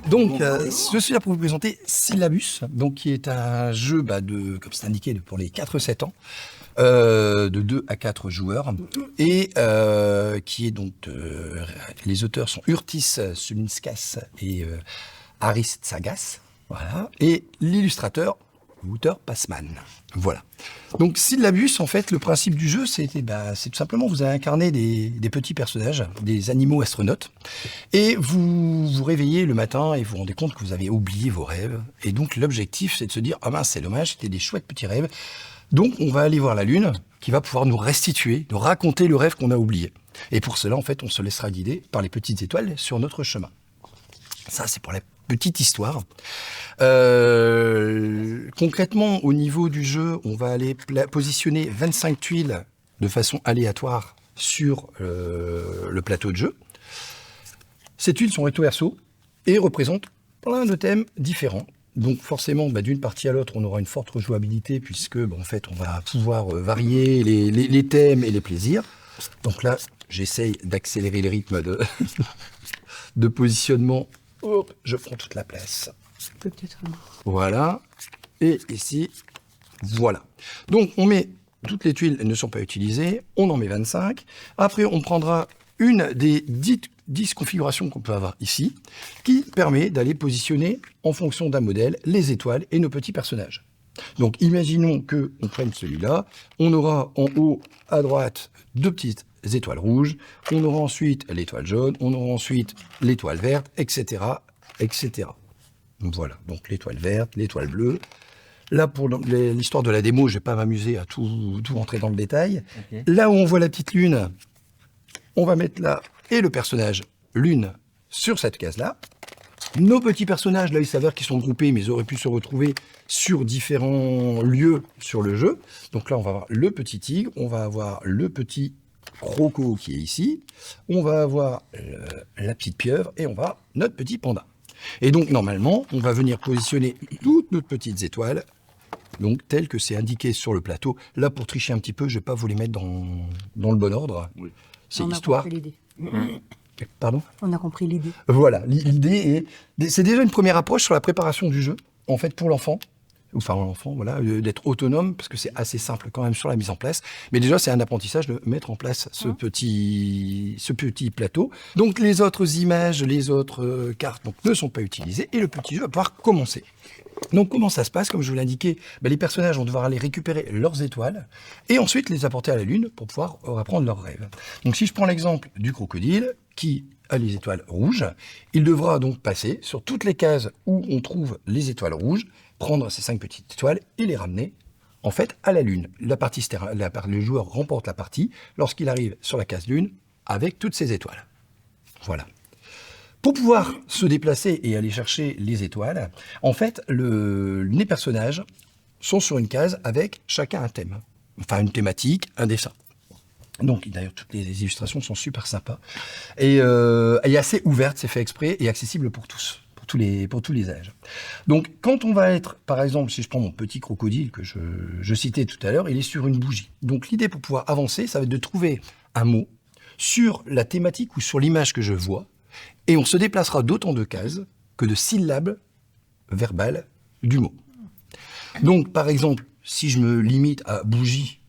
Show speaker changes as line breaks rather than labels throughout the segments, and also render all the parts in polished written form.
Donc, je suis là pour vous présenter Syllabus, donc, qui est un jeu comme c'est indiqué, pour les 4-7 ans, de 2 à 4 joueurs, et qui est donc... les auteurs sont Urtis Suminskas et Aris Tsagas, voilà, et l'illustrateur Wouter Passman. Voilà. Donc Syllabus, en fait, le principe du jeu, c'est tout simplement, vous allez incarner des petits personnages, des animaux astronautes, et vous vous réveillez le matin et vous vous rendez compte que vous avez oublié vos rêves. Et donc l'objectif, c'est de se dire, ah mince, c'est dommage, c'était des chouettes petits rêves. Donc on va aller voir la Lune, qui va pouvoir nous restituer, nous raconter le rêve qu'on a oublié. Et pour cela, en fait, on se laissera guider par les petites étoiles sur notre chemin. Ça, c'est pour la petite histoire. Concrètement, au niveau du jeu, on va aller positionner 25 tuiles de façon aléatoire sur le plateau de jeu. Ces tuiles sont recto verso et représentent plein de thèmes différents. Donc forcément, d'une partie à l'autre, on aura une forte rejouabilité puisque, en fait, on va pouvoir varier les thèmes et les plaisirs. Donc là, j'essaye d'accélérer le rythme de positionnement. Hop, je prends toute la place.
Peut-être.
Voilà. Et ici, voilà. Donc, on met toutes les tuiles, elles ne sont pas utilisées. On en met 25. Après, on prendra une des 10 configurations qu'on peut avoir ici, qui permet d'aller positionner, en fonction d'un modèle, les étoiles et nos petits personnages. Donc, imaginons qu'on prenne celui-là. On aura en haut, à droite, 2 petites étoiles rouges. On aura ensuite l'étoile jaune. On aura ensuite l'étoile verte, etc., etc. Donc voilà, donc l'étoile verte, l'étoile bleue. Là, pour l'histoire de la démo, je ne vais pas m'amuser à tout rentrer dans le détail. Okay. Là où on voit la petite lune, on va mettre là, et le personnage lune sur cette case-là. Nos petits personnages, là, il s'avère qu'ils sont groupés, mais ils auraient pu se retrouver sur différents lieux sur le jeu. Donc là, on va avoir le petit tigre, on va avoir le petit croco qui est ici, on va avoir la petite pieuvre et on va avoir notre petit panda. Et donc, normalement, on va venir positionner toutes nos petites étoiles, donc telles que c'est indiqué sur le plateau. Là, pour tricher un petit peu, je ne vais pas vous les mettre dans le bon ordre. Oui. C'est histoire.
On a compris l'idée.
Pardon ?
On a compris l'idée.
Voilà, l'idée est... C'est déjà une première approche sur la préparation du jeu, en fait, pour l'enfant. Enfin, l'enfant, voilà, d'être autonome, parce que c'est assez simple quand même sur la mise en place. Mais déjà, c'est un apprentissage de mettre en place ce petit plateau. Donc, les autres images, les autres cartes ne sont pas utilisées et le petit jeu va pouvoir commencer. Donc, comment ça se passe ? Comme je vous l'indiquais, les personnages vont devoir aller récupérer leurs étoiles et ensuite les apporter à la Lune pour pouvoir apprendre leurs rêves. Donc, si je prends l'exemple du crocodile qui a les étoiles rouges, il devra donc passer sur toutes les cases où on trouve les étoiles rouges, prendre ces 5 petites étoiles et les ramener en fait à la Lune. Le joueur remporte la partie lorsqu'il arrive sur la case Lune avec toutes ces étoiles. Voilà. Pour pouvoir se déplacer et aller chercher les étoiles, en fait, les personnages sont sur une case avec chacun un thème. Enfin, une thématique, un dessin. Donc, d'ailleurs, toutes les illustrations sont super sympas. Et elle est assez ouverte, c'est fait exprès, et accessible pour tous. Pour tous les âges. Donc, quand on va être, par exemple, si je prends mon petit crocodile que je citais tout à l'heure, il est sur une bougie. Donc, l'idée pour pouvoir avancer, ça va être de trouver un mot sur la thématique ou sur l'image que je vois, et on se déplacera d'autant de cases que de syllabes verbales du mot. Donc, par exemple, si je me limite à bougie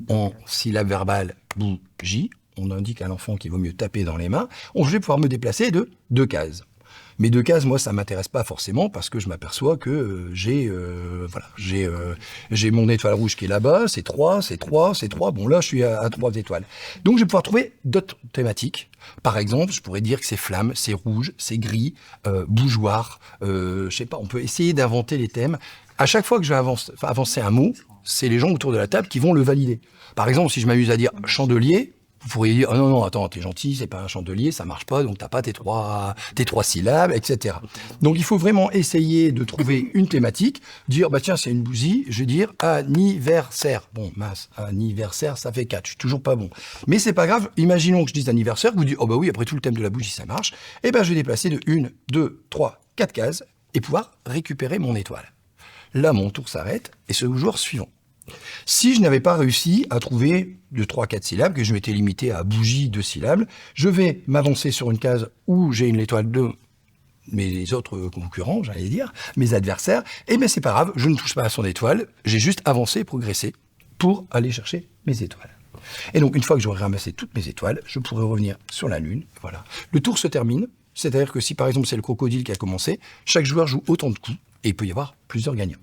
en syllabes verbales bougie, on indique à l'enfant qu'il vaut mieux taper dans les mains, je vais pouvoir me déplacer de 2 cases. Mais 2 cases, moi, ça m'intéresse pas forcément parce que je m'aperçois que j'ai mon étoile rouge qui est là-bas, c'est 3. Bon, là, je suis à 3 étoiles. Donc, je vais pouvoir trouver d'autres thématiques. Par exemple, je pourrais dire que c'est flamme, c'est rouge, c'est gris, bougeoir. Je sais pas, on peut essayer d'inventer les thèmes. À chaque fois que je vais avancer un mot, c'est les gens autour de la table qui vont le valider. Par exemple, si je m'amuse à dire chandelier, vous pourriez dire, oh non, attends, t'es gentil, c'est pas un chandelier, ça marche pas, donc t'as pas tes trois syllabes, etc. Donc il faut vraiment essayer de trouver une thématique, dire, tiens, c'est une bougie, je vais dire anniversaire. Bon, mince, anniversaire, ça fait 4, je suis toujours pas bon. Mais c'est pas grave, imaginons que je dise anniversaire, vous dites, oh oui, après tout le thème de la bougie, ça marche, et je vais déplacer de 1, 2, 3, 4 cases, et pouvoir récupérer mon étoile. Là, mon tour s'arrête, et c'est au joueur suivant. Si je n'avais pas réussi à trouver de 3-4 syllabes, que je m'étais limité à bougie 2 syllabes, je vais m'avancer sur une case où j'ai une étoile mes autres concurrents, j'allais dire, mes adversaires, eh bien c'est pas grave, je ne touche pas à son étoile, j'ai juste avancé et progressé pour aller chercher mes étoiles. Et donc une fois que j'aurai ramassé toutes mes étoiles, je pourrai revenir sur la Lune, voilà. Le tour se termine, c'est-à-dire que si par exemple c'est le crocodile qui a commencé, chaque joueur joue autant de coups, et il peut y avoir plusieurs gagnants.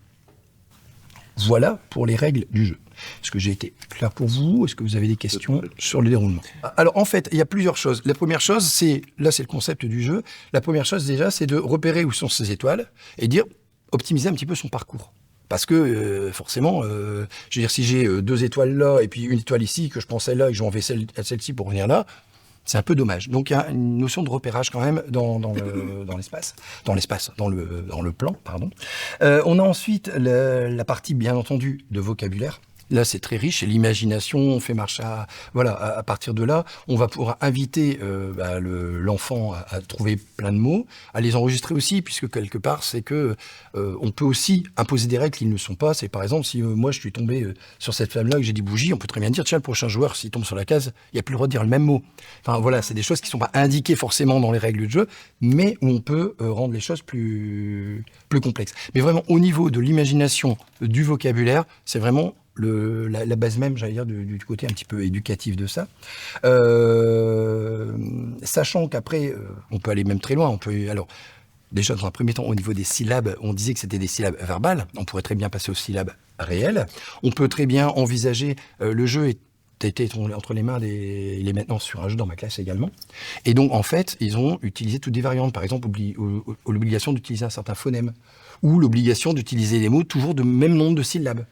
Voilà pour les règles du jeu. Est-ce que j'ai été clair pour vous? Est-ce que vous avez des questions sur le déroulement? Alors en fait, il y a plusieurs choses. La première chose, c'est le concept du jeu. La première chose déjà, c'est de repérer où sont ces étoiles et dire optimiser un petit peu son parcours. Parce que forcément, je veux dire, si j'ai 2 étoiles là et puis une étoile ici, que je prends celle-là et que je vais enlever celle-ci pour venir là, c'est un peu dommage. Donc il y a une notion de repérage quand même dans le plan, pardon. On a ensuite la partie bien entendu de vocabulaire. Là, c'est très riche, et l'imagination, on fait marche à partir de là, on va pouvoir inviter l'enfant à trouver plein de mots, à les enregistrer aussi, puisque quelque part, c'est que on peut aussi imposer des règles qui ne le sont pas. C'est par exemple, si moi je suis tombé sur cette flamme-là, que j'ai dit bougie, on peut très bien dire, tiens, le prochain joueur, s'il tombe sur la case, il n'y a plus le droit de dire le même mot. Enfin voilà, c'est des choses qui ne sont pas indiquées forcément dans les règles de jeu, mais où on peut rendre les choses plus complexes. Mais vraiment, au niveau de l'imagination, du vocabulaire, c'est vraiment la base même, j'allais dire, du côté un petit peu éducatif de ça. Sachant qu'après, on peut aller même très loin. Alors, déjà, dans un premier temps, au niveau des syllabes, on disait que c'était des syllabes verbales. On pourrait très bien passer aux syllabes réelles. On peut très bien envisager, le jeu était entre les mains il est maintenant sur un jeu dans ma classe également. Et donc, en fait, ils ont utilisé toutes des variantes. Par exemple, l'obligation d'utiliser un certain phonème ou l'obligation d'utiliser des mots toujours de même nombre de syllabes.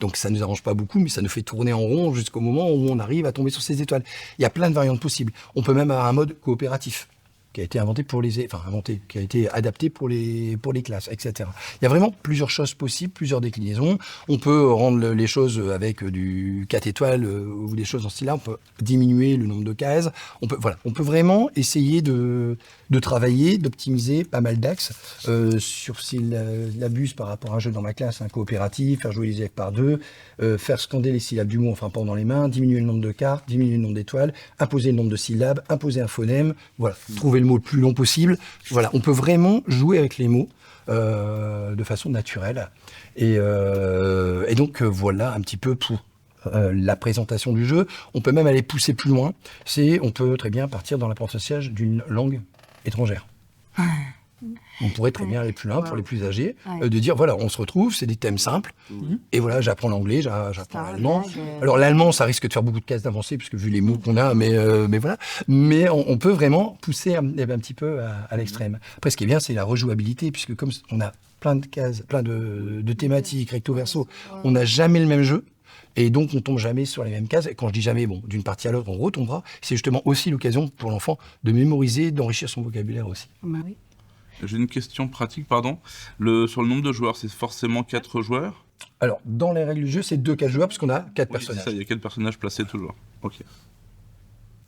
Donc ça ne nous arrange pas beaucoup, mais ça nous fait tourner en rond jusqu'au moment où on arrive à tomber sur ces étoiles. Il y a plein de variantes possibles. On peut même avoir un mode coopératif qui a été qui a été adapté pour les classes, etc. Il y a vraiment plusieurs choses possibles, plusieurs déclinaisons. On peut rendre les choses avec du 4 étoiles ou des choses en ce style-là. On peut diminuer le nombre de cases. On peut vraiment essayer de travailler, d'optimiser pas mal d'axes sur s'il abuse par rapport à un jeu dans ma classe, un coopératif, faire jouer les élèves par 2, faire scander les syllabes du mot en frappant dans les mains, diminuer le nombre de cartes, diminuer le nombre d'étoiles, imposer le nombre de syllabes, imposer un phonème, voilà, trouver le mot le plus long possible. Voilà, on peut vraiment jouer avec les mots de façon naturelle. Et donc voilà un petit peu pour la présentation du jeu. On peut même aller pousser plus loin. On peut très bien partir dans l'apprentissage d'une langue étrangère. On pourrait très bien aller plus loin pour les plus âgés, de dire voilà, on se retrouve, c'est des thèmes simples, et voilà, j'apprends l'anglais, j'apprends l'allemand. Alors l'allemand, ça risque de faire beaucoup de cases d'avancée, puisque vu les mots qu'on a, mais voilà. Mais on peut vraiment pousser un petit peu à l'extrême. Après, ce qui est bien, c'est la rejouabilité, puisque comme on a plein de cases, plein de thématiques, recto verso, on n'a jamais le même jeu. Et donc, on tombe jamais sur les mêmes cases. Et quand je dis jamais, bon, d'une partie à l'autre, on retombera. C'est justement aussi l'occasion pour l'enfant de mémoriser, d'enrichir son vocabulaire aussi.
Bah oui.
J'ai une question pratique, pardon. Sur le nombre de joueurs, c'est forcément 4 joueurs?
Alors, dans les règles du jeu, c'est 2 4 joueurs, parce qu'on a 4 personnages.
C'est ça, il y a 4 personnages placés toujours. Ok.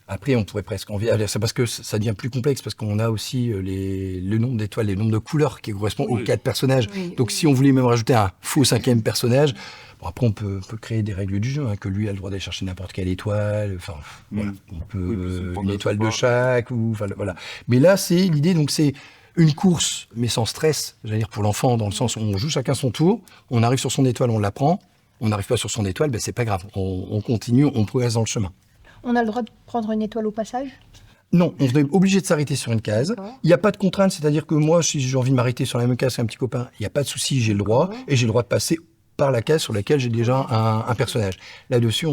Après, on pourrait presque c'est parce que ça devient plus complexe, parce qu'on a aussi le nombre d'étoiles, le nombre de couleurs qui correspondent aux 4 personnages.
Oui,
Donc, si on voulait même rajouter un faux 5e personnage, bon, après, on peut créer des règles du jeu, que lui a le droit d'aller chercher n'importe quelle étoile, enfin, voilà. On peut, une étoile de chaque, voilà. Mais là, c'est l'idée, donc c'est une course, mais sans stress, j'allais dire pour l'enfant, dans le sens où on joue chacun son tour, on arrive sur son étoile, on la prend, on n'arrive pas sur son étoile, c'est pas grave, on continue, on progresse dans le chemin.
On a le droit de prendre une étoile au passage?
Non, on est obligé de s'arrêter sur une case. Il n'y a pas de contrainte, c'est-à-dire que moi, si j'ai envie de m'arrêter sur la même case qu'un petit copain, il n'y a pas de souci, j'ai le droit, et j'ai le droit de passer par la case sur laquelle j'ai déjà un personnage. Là-dessus,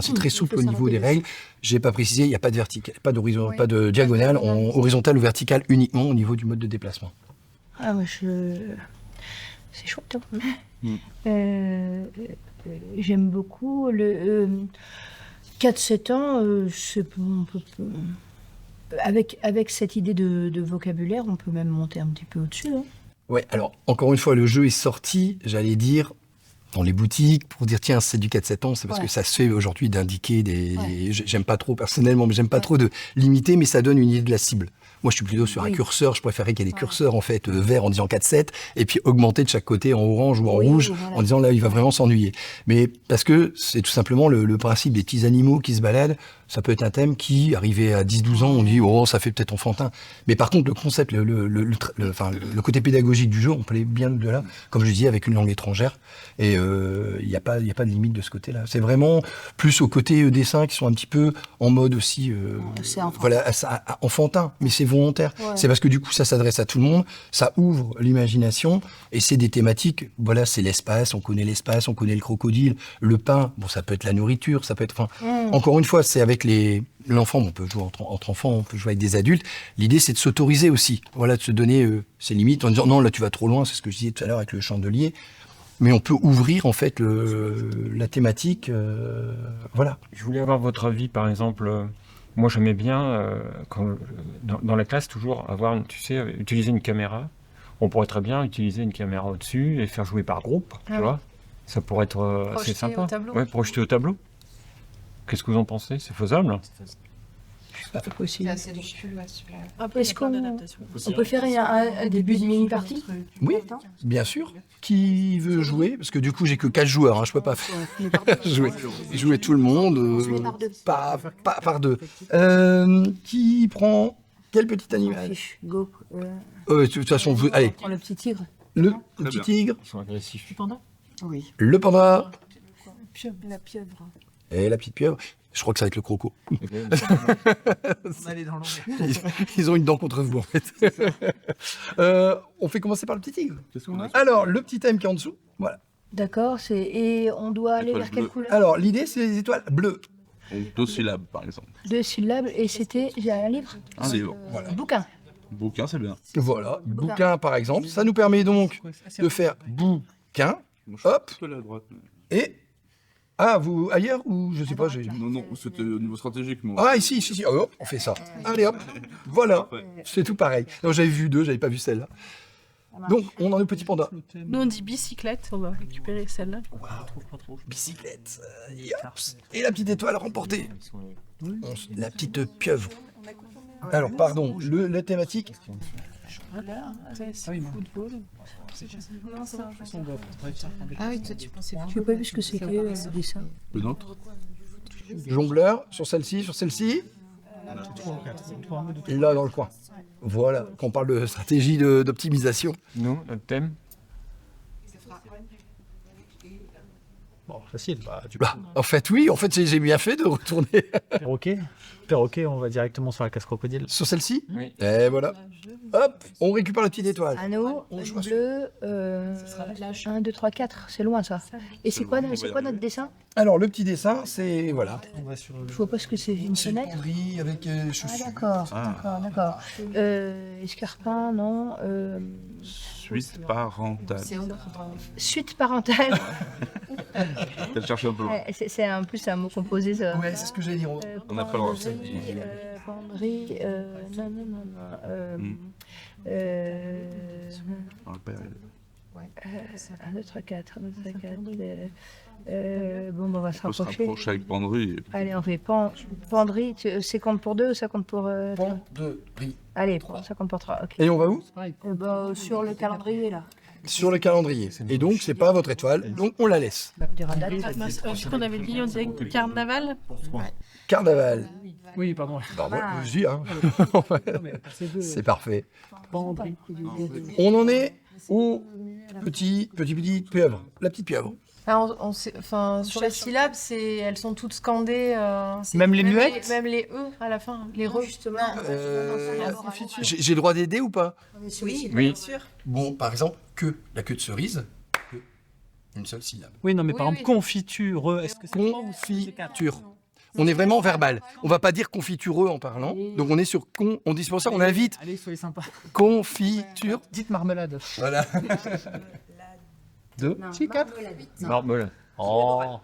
c'est très souple au niveau des règles. J'ai pas précisé, il n'y a pas de vertical, pas de diagonale, horizontale ou verticale uniquement au niveau du mode de déplacement.
Ah ouais, c'est chouette. Hein. J'aime beaucoup le 4-7 ans. Avec cette idée de vocabulaire, on peut même monter un petit peu au-dessus. Hein.
Ouais, alors encore une fois, le jeu est sorti, j'allais dire, dans les boutiques pour dire tiens, c'est du 4-7 ans, c'est parce que ça se fait aujourd'hui d'indiquer j'aime pas trop personnellement, mais j'aime pas trop de limiter, mais ça donne une idée de la cible. Moi, je suis plutôt sur un curseur, je préférais qu'il y ait des curseurs en fait verts en disant 4-7 et puis augmenter de chaque côté en orange ou en rouge en disant là, il va vraiment s'ennuyer. Mais parce que c'est tout simplement le principe des petits animaux qui se baladent, Ça peut être un thème qui, arrivé à 10-12 ans, on dit, oh, ça fait peut-être enfantin. Mais par contre, le concept, le côté pédagogique du jeu, on peut aller bien au-delà, comme je disais, avec une langue étrangère. Et il n'y a pas de limite de ce côté-là. C'est vraiment plus au côté dessin qui sont un petit peu en mode aussi,
C'est enfantin.
voilà, enfantin. Mais c'est volontaire.
Ouais.
C'est parce que du coup, ça s'adresse à tout le monde, ça ouvre l'imagination, et c'est des thématiques, voilà, c'est l'espace, on connaît le crocodile, le pain, bon, ça peut être la nourriture, ça peut être, encore une fois, c'est avec l'enfant, on peut jouer entre enfants, on peut jouer avec des adultes. L'idée, c'est de s'autoriser aussi, voilà, de se donner ses limites en disant non, là, tu vas trop loin, c'est ce que je disais tout à l'heure avec le chandelier. Mais on peut ouvrir, en fait, la thématique, voilà.
Je voulais avoir votre avis, par exemple. Moi, j'aimais bien, dans la classe, toujours avoir, utiliser une caméra. On pourrait très bien utiliser une caméra au-dessus et faire jouer par groupe, tu vois. Ça pourrait être assez
Projeter
sympa.
au tableau.
Ouais, projeter au tableau. Qu'est-ce que vous en pensez? C'est faisable?
C'est possible.
C'est assez ridicule, ouais, celui-là.
Après, est-ce qu'on peut faire un début de mini-partie?
Oui, bien sûr. Qui veut jouer? Parce que du coup, j'ai que 4 joueurs, hein, je peux pas jouer tout le monde, par deux. Qui prend quel petit animal?
Go.
De toute façon, allez,
Prends le petit tigre.
le
Très
petit
bien.
tigre,
Ils sont agressifs.
Oui.
le panda
La pieuvre.
et la petite pieuvre. Je crois que ça va être le croco.
On allait dans l'envers.
Ils ont une dent contre vous, en fait. On fait commencer par le petit tigre.
Qu'est-ce qu'on a?
Alors, le petit thème qui est en dessous, voilà.
D'accord, et on doit aller
Étoile
vers quelle
bleue.
couleur?
Alors, l'idée, c'est les étoiles bleues.
Donc, 2 syllabes, par exemple.
2 syllabes, et c'était, j'ai un livre?
Un livre.
Voilà.
Bouquin.
Bouquin, c'est bien.
Voilà, bouquin, par exemple. Ça nous permet donc de faire bouquin,
Moi, je suis
hop,
plutôt à la droite.
et... Ah, vous, ailleurs, ou je sais pas, j'ai...
Non, c'était au niveau stratégique, moi.
Ah, ici, ici, ici. Oh, hop, on fait ça. Allez, hop. Voilà. C'est tout pareil. Non, j'avais vu 2, j'avais pas vu celle-là. Donc, on en est au petit panda.
Nous, on dit bicyclette, on va récupérer celle-là.
Bicyclette. Et la petite étoile remportée. La petite pieuvre. Alors, pardon, la thématique.
Ah oui, toi, tu pensais pas.
Je n'ai pas vu ce que c'était, le dessin.
Le nôtre.
Jongleur, sur celle-ci, sur celle-ci. Là, dans le coin. Voilà, quand on parle de stratégie d'optimisation.
Nous, notre thème?
Bon, facile. Bah, du
Bah, en fait, oui, j'ai bien fait de retourner
perroquet. Perroquet, on va directement sur la casse crocodile.
sur celle-ci.
Oui.
Et voilà. Hop, on récupère la petite étoile.
Anneau,
On joue
bleu, 1, 2, 3, 4, c'est loin ça. Et c'est quoi notre dessin?
Alors, le petit dessin, c'est... Voilà.
On va sur le...
Je vois pas ce que c'est, une
C'est une
fenêtre?
poudrie avec
Ah
chaussures.
d'accord. Escarpin, non.
Suite parentale.
Suite parentale.
T'as cherché un peu loin.
Ouais, c'est en plus un mot composé. Ça.
Ouais, c'est ce que j'allais dire.
On n'a pas le droit.
Penderie, non.
On va pas y arriver.
1, 2, 3, 4. Bon, on va se
On peut se
rapprocher.
rapprocher avec Penderie.
Allez, on fait penderie. C'est compte pour 2 ou ça compte pour 3?
Penderie.
Allez, ça compte pour 3. Ok.
Et on va où?
Sur le calendrier, là.
Sur le calendrier. Et donc, c'est pas votre étoile, donc on la laisse.
On dira date.
Ah, mince, je qu'on avait dit, on disait carnaval.
Carnaval.
Oui, pardon.
Bah, moi, je dis, hein. C'est parfait.
On
On en est au petit pieuvre. La petite pieuvre.
Sur les syllabes, elles sont toutes scandées.
Même les muettes?
Même les E à la fin, les re.
justement.
J'ai le droit d'aider ou pas?
Oui,
Oui.
bien sûr.
Bon, par exemple, la queue de cerise. Une seule syllabe.
Oui, non, mais par
Oui,
exemple, confiture. Est-ce que c'est trois ou c'est quatre?
Confiture. On est vraiment verbal. On va pas dire confitureux en parlant. Donc on est sur on dit c'est pour ça qu'on invite
Allez, soyez sympa.
confiture.
Dites marmelade.
Voilà. Deux.
Si, quatre.
Marmelade. Oh.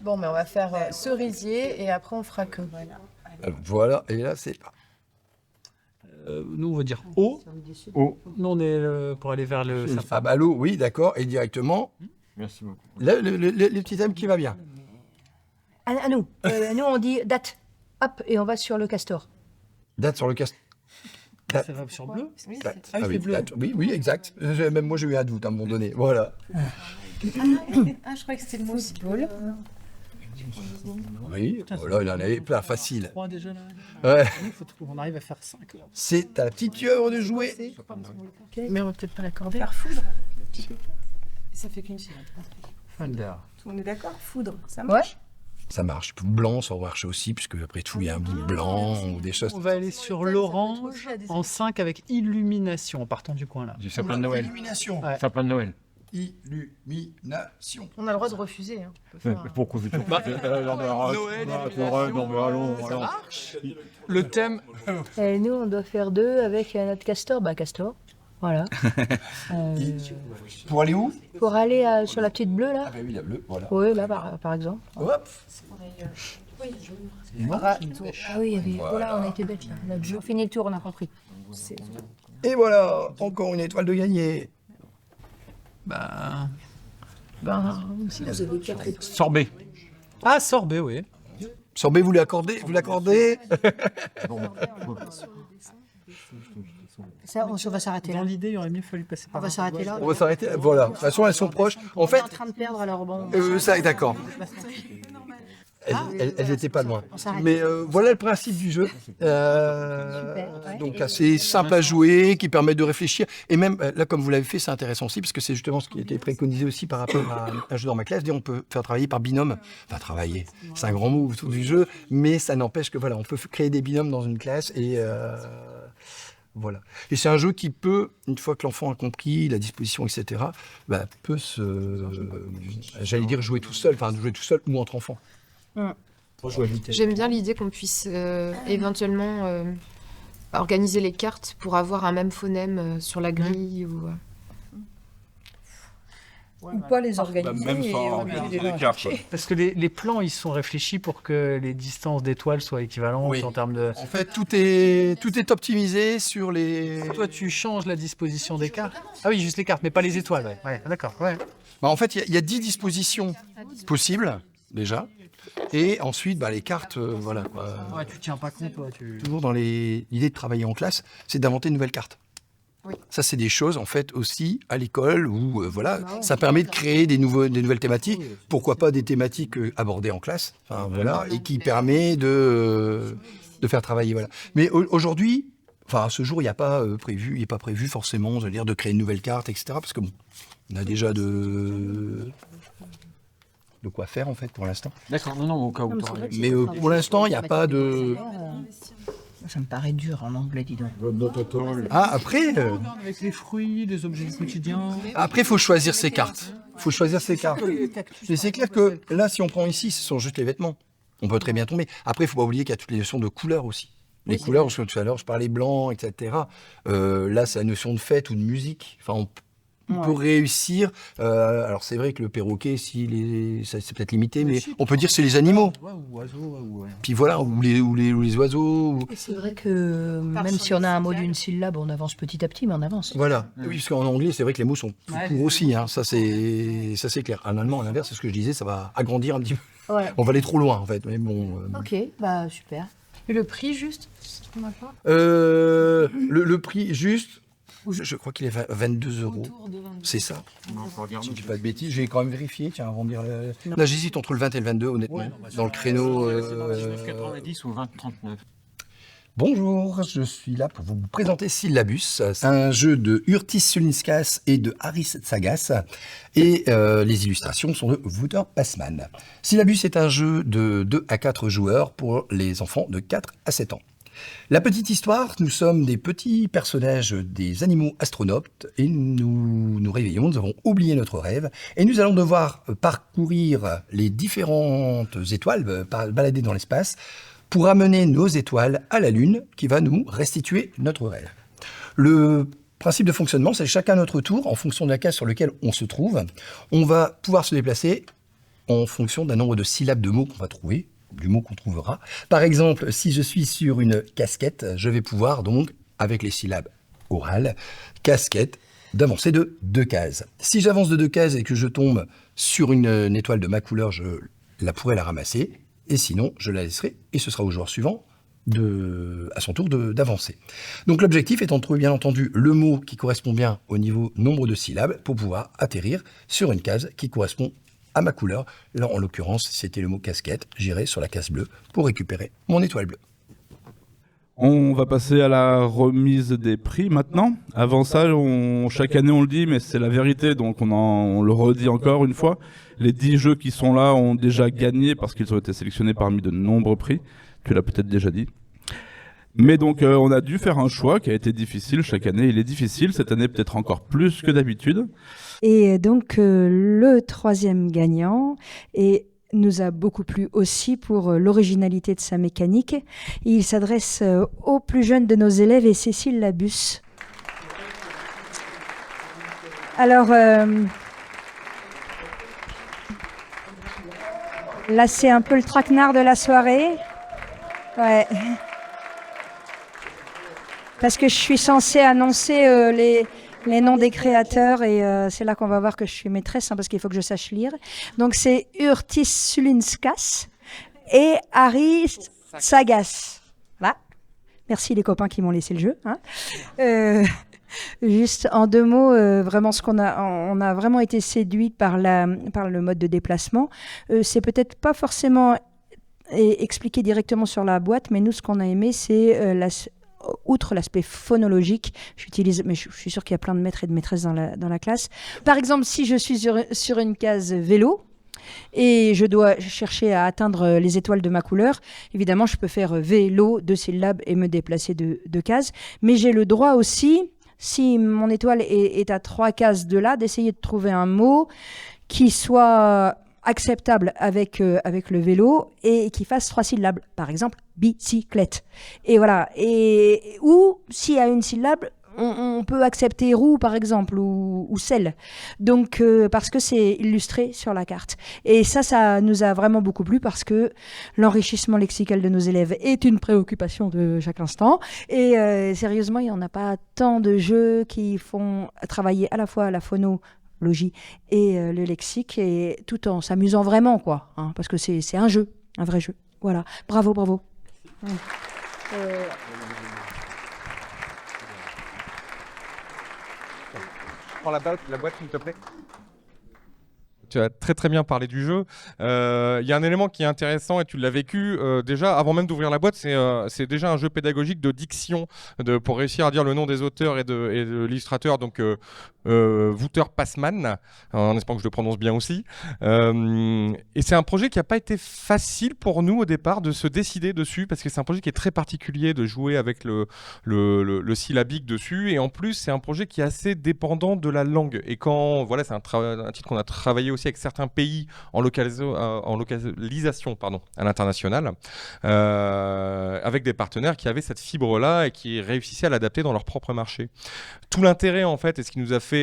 Bon, mais on va faire cerisier et après on fera que.
Voilà. Et là c'est pas.
Nous, on va dire O.
O.
Nous, on est pour aller vers le sapin.
Ah bah l'eau, oui, d'accord. Et directement,
Merci beaucoup.
le petit thème qui va bien.
À nous. Nous, on dit date. Hop, et on va sur le castor.
Date sur le casque.
Ça va sur bleu.
Date.
Ah oui,
Ah oui,
c'est bleu.
date. Oui, exact. Même moi j'ai eu un doute à un moment donné. Voilà.
Ah, je croyais que c'était le mot football.
Oui, voilà, il en avait plein, facile.
3 déjà là.
Ouais.
Il faut qu'on arrive à faire 5 là.
C'est ta petite œuvre de jouer.
Mais on va peut-être pas l'accorder.
Ça fait qu'une syllabe.
Thunder.
On est d'accord? Foudre, ça
Ouais.
marche?
Ça marche. Blanc, ça marche aussi, puisque après tout, il y a un bout de blanc ou des choses.
On va aller sur l'orange en 5 avec illumination en partant du coin là.
Du sapin de Noël.
Illumination.
Ouais.
Sapin de Noël.
Illumination.
On a le droit de refuser. Hein. On peut faire un-
Pourquoi vous non, mais arrête, non, mais allons.
Le thème.
Et nous, on doit faire 2 avec notre castor. Bah, castor. Voilà.
Pour aller où?
Pour aller sur la petite bleue, là.
Ah, bah oui, la bleue, voilà.
Oui, là, par exemple.
Hop.
Ah oui, il y avait... Voilà, on a été bêtes, là. On a déjà fini le tour, on a compris.
Et voilà, encore une étoile de gagné.
Bah.
Si vous avez 4
Sorbet.
Ah, sorbet, oui.
Sorbet, vous l'accordez? Vous l'accordez?
Ça, on va s'arrêter
Dans
là.
l'idée, il aurait mieux fallu passer
On
par
va
là.
s'arrêter là.
On va s'arrêter. Voilà. De toute façon, elles sont proches. En
On
fait,
est en train de perdre, alors bon.
ça, d'accord. Elles étaient pas loin.
On s'arrête.
Mais voilà le principe du jeu.
ouais.
Donc assez simple à jouer, qui permet de réfléchir. Et même là, comme vous l'avez fait, c'est intéressant aussi, parce que c'est justement ce qui était préconisé aussi par rapport à un jeu dans ma classe. On peut faire travailler par binôme. Enfin, travailler, c'est un grand mot autour du jeu, mais ça n'empêche que voilà, on peut créer des binômes dans une classe et voilà. Et c'est un jeu qui peut, une fois que l'enfant a compris la disposition, etc., peut j'allais dire jouer tout seul, enfin jouer tout seul ou entre enfants.
J'aime bien l'idée qu'on puisse éventuellement organiser les cartes pour avoir un même phonème sur la grille. Ou
pas les organiser.
Même sans organiser les cartes. Quoi.
Parce que les plans, ils sont réfléchis pour que les distances d'étoiles soient équivalentes
Oui.
en termes de...
En fait, tout est optimisé sur les...
Toi, tu changes la disposition des cartes. Ah oui, juste les cartes, mais pas les étoiles. Ouais, ouais, d'accord. Ouais.
En fait, il y a 10 dispositions possibles, déjà. Et ensuite, les cartes, voilà. Quoi.
Ouais, tu tiens pas compte, toi.
Toujours dans l'idée de travailler en classe, c'est d'inventer de nouvelles cartes.
Oui.
Ça, c'est des choses, en fait, aussi à l'école où, voilà, ça permet de créer des nouvelles thématiques. Pourquoi pas des thématiques abordées en classe, enfin, voilà, et qui permet de faire travailler, voilà. Mais aujourd'hui, enfin, à ce jour, il n'est pas prévu forcément, je veux dire, de créer une nouvelle carte, etc. Parce que bon, on a déjà de quoi faire, en fait, pour l'instant.
D'accord, non, au cas où.
Mais pour l'instant, il n'y a pas de...
Ça me paraît dur en anglais, dis donc.
Ah, après,
Avec les fruits, les objets du quotidien.
il faut choisir ses cartes. Mais c'est clair que là, si on prend ici, ce sont juste les vêtements. On peut très bien tomber. Après, il ne faut pas oublier qu'il y a toutes les notions de couleurs aussi. Les couleurs, parce que tout à l'heure, je parlais blanc, etc. Là, c'est la notion de fête ou de musique. Enfin, on peut réussir. Alors, c'est vrai que le perroquet, c'est peut-être limité, mais on peut dire que c'est les animaux.
Ouais, ou oiseaux, ouais.
Puis voilà, ou les oiseaux.
Et c'est vrai que même si on a un mot d'une syllabe, on avance petit à petit, mais on avance.
Voilà. Oui, parce qu'en anglais, c'est vrai que les mots sont plus courts aussi. Hein. Ça, c'est clair. En allemand, à l'inverse, c'est ce que je disais, ça va agrandir un petit peu.
Ouais.
On va aller trop loin, en fait. Mais bon.
Ok, super.
Et le prix, juste on a pas
Le prix juste, je crois qu'il est 22 €. C'est ça. Si je dis pas de bêtises, je vais quand même vérifier. Tiens, avant de dire. Là, j'hésite entre le 20 et le 22, honnêtement. Dans le créneau.
90 ou 20-39.
Bonjour, je suis là pour vous présenter Syllabus, un jeu de Urtis Sulinskas et de Haris Tsagas, et les illustrations sont de Wouter Passman. Syllabus est un jeu de 2 à 4 joueurs pour les enfants de 4 à 7 ans. La petite histoire, nous sommes des petits personnages des animaux astronautes et nous nous réveillons, nous avons oublié notre rêve et nous allons devoir parcourir les différentes étoiles, balader dans l'espace pour amener nos étoiles à la Lune qui va nous restituer notre rêve. Le principe de fonctionnement, c'est chacun notre tour, en fonction de la case sur laquelle on se trouve, on va pouvoir se déplacer en fonction d'un nombre de syllabes de mots qu'on va trouver, du mot qu'on trouvera. Par exemple, si je suis sur une casquette, je vais pouvoir donc, avec les syllabes orales, casquette, d'avancer de 2 cases. Si j'avance de 2 cases et que je tombe sur une étoile de ma couleur, je pourrai la ramasser. Et sinon, je la laisserai et ce sera au joueur suivant à son tour d'avancer. Donc l'objectif étant de trouver bien entendu le mot qui correspond bien au niveau nombre de syllabes pour pouvoir atterrir sur une case qui correspond à ma couleur. Là, en l'occurrence, c'était le mot casquette. J'irai sur la case bleue pour récupérer mon étoile bleue.
On va passer à la remise des prix maintenant. Avant ça, chaque année on le dit, mais c'est la vérité, donc on le redit encore une fois. Les 10 jeux qui sont là ont déjà gagné parce qu'ils ont été sélectionnés parmi de nombreux prix. Tu l'as peut-être déjà dit. Mais donc on a dû faire un choix qui a été difficile chaque année. Il est difficile, cette année peut-être encore plus que d'habitude.
Et donc le troisième gagnant nous a beaucoup plu aussi pour l'originalité de sa mécanique. Il s'adresse aux plus jeunes de nos élèves et Cécile Labus. Alors, là, c'est un peu le traquenard de la soirée. Ouais. Parce que je suis censée annoncer les noms des créateurs et c'est là qu'on va voir que je suis maîtresse parce qu'il faut que je sache lire. Donc c'est Urtis Sulinskas et Harry Sagas. Voilà. Merci les copains qui m'ont laissé le jeu. Juste en 2 mots, vraiment on a vraiment été séduit par le mode de déplacement. C'est peut-être pas forcément expliqué directement sur la boîte, mais nous ce qu'on a aimé c'est outre l'aspect phonologique, mais je suis sûre qu'il y a plein de maîtres et de maîtresses dans la classe. Par exemple, si je suis sur une case vélo et je dois chercher à atteindre les étoiles de ma couleur, évidemment, je peux faire vélo, 2 syllabes et me déplacer de cases. Mais j'ai le droit aussi, si mon étoile est à 3 cases de là, d'essayer de trouver un mot qui soit acceptable avec le vélo et qui fasse 3 syllabes. Par exemple, bicyclette. Et voilà. Ou s'il y a une syllabe, on peut accepter roue, par exemple, ou selle. Donc, parce que c'est illustré sur la carte. Et ça nous a vraiment beaucoup plu parce que l'enrichissement lexical de nos élèves est une préoccupation de chaque instant. Et sérieusement, il n'y en a pas tant de jeux qui font travailler à la fois la phonologie et le lexique, et tout en s'amusant vraiment, quoi. Parce que c'est un jeu, un vrai jeu. Voilà. Bravo.
Prends la boîte, s'il te plaît. Tu as très très bien parlé du jeu. Il y a un élément qui est intéressant et tu l'as vécu déjà avant même d'ouvrir la boîte, c'est déjà un jeu pédagogique de diction pour réussir à dire le nom des auteurs et de l'illustrateur, donc Wouter Passmann, en espérant que je le prononce bien aussi. Et c'est un projet qui n'a pas été facile pour nous au départ de se décider dessus, parce que c'est un projet qui est très particulier de jouer avec le syllabique dessus, et en plus c'est un projet qui est assez dépendant de la langue. Et quand, voilà, c'est un titre qu'on a travaillé aussi avec certains pays en localisation à l'international, avec des partenaires qui avaient cette fibre-là et qui réussissaient à l'adapter dans leur propre marché. Tout l'intérêt, en fait, et ce qui nous a fait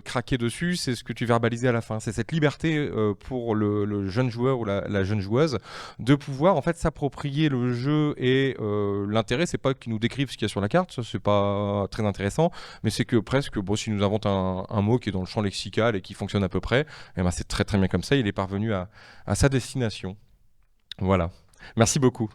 craquer dessus, c'est ce que tu verbalisais à la fin. C'est cette liberté pour le jeune joueur ou la jeune joueuse de pouvoir, en fait, s'approprier le jeu. Et l'intérêt, c'est pas qu'ils nous décrivent ce qu'il y a sur la carte, ça c'est pas très intéressant, mais c'est que presque, s'ils nous inventent un mot qui est dans le champ lexical et qui fonctionne à peu près, et c'est très très bien comme ça, il est parvenu à sa destination. Voilà. Merci beaucoup.